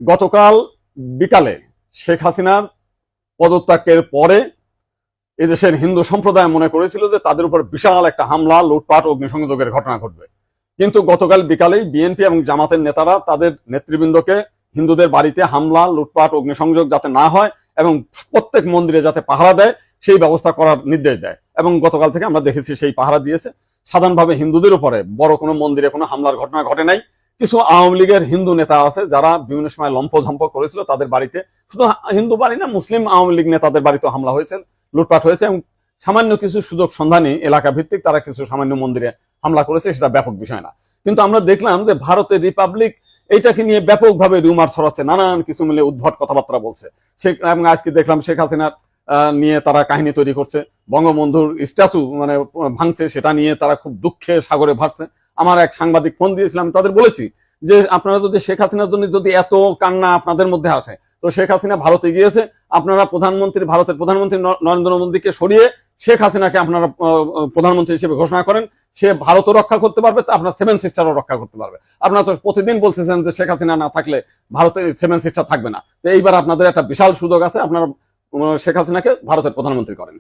গতকাল বিকালে শেখ হাসিনার পদত্যাগের পরে এদেশের হিন্দু সম্প্রদায় মনে করেছিল যে তাদের উপর বিশাল একটা হামলা, লুটপাট, অগ্নিসংযোগের ঘটনা ঘটবে। কিন্তু গতকাল বিকালেই বিএনপি এবং জামাতের নেতারা তাদের নেতৃবৃন্দকে হিন্দুদের বাড়িতে হামলা, লুটপাট, অগ্নিসংযোগ যাতে না হয় এবং প্রত্যেক মন্দিরে যাতে পাহারা দেয় সেই ব্যবস্থা করার নির্দেশ দেয়। এবং গতকাল থেকে আমরা দেখেছি সেই পাহারা দিয়েছে। সাধারণভাবে হিন্দুদের উপরে বড় কোনো মন্দিরে কোনো হামলার ঘটনা ঘটে নাই। কিছু আওয়ামী লীগের হিন্দু নেতা আছে যারা বিভিন্ন সময় লম্পঝম্প করেছিল, তাদের বাড়িতে, শুধু হিন্দু বাড়ি না, মুসলিম আওয়ামী লীগ নেতাদের বাড়িতে হামলা হয়েছে, লুটপাট হয়েছে এবং সামান্য কিছু সুযোগ সন্ধানী এলাকা ভিত্তিক তারা কিছু সামান্য মন্দিরে হামলা করেছে, সেটা ব্যাপক বিষয় না। কিন্তু আমরা দেখলাম যে ভারতের রিপাবলিক এইটাকে নিয়ে ব্যাপকভাবে রিউমার ছড়াচ্ছে, নানান কিছু মিলে উদ্ভট কথাবার্তা বলছে। এবং আজকে দেখলাম শেখ হাসিনার নিয়ে তারা কাহিনী তৈরি করছে, বঙ্গবন্ধুর স্ট্যাচু মানে ভাঙছে, সেটা নিয়ে তারা খুব দুঃখে সাগরে ভাসছে। আমার এক সাংবাদিক ফোন দিয়েছিলাম, তাদের বলেছি যে আপনারা যদি শেখ হাসিনার জন্য যদি এত কান্না আপনাদের মধ্যে আসে, তো শেখ হাসিনা ভারতে গিয়েছে, আপনারা ভারতের প্রধানমন্ত্রী নরেন্দ্র মোদীকে সরিয়ে শেখ হাসিনাকে আপনারা প্রধানমন্ত্রী হিসেবে ঘোষণা করেন, সে ভারতও রক্ষা করতে পারবে, আপনার সেভেন সিস্টারও রক্ষা করতে পারবে। আপনারা তো প্রতিদিন বলতেছেন যে শেখ হাসিনা না থাকলে ভারতে সেভেন সিস্টার থাকবে না। তো এইবার আপনাদের একটা বিশাল সুযোগ আছে, আপনারা শেখ হাসিনাকে ভারতের প্রধানমন্ত্রী করেন।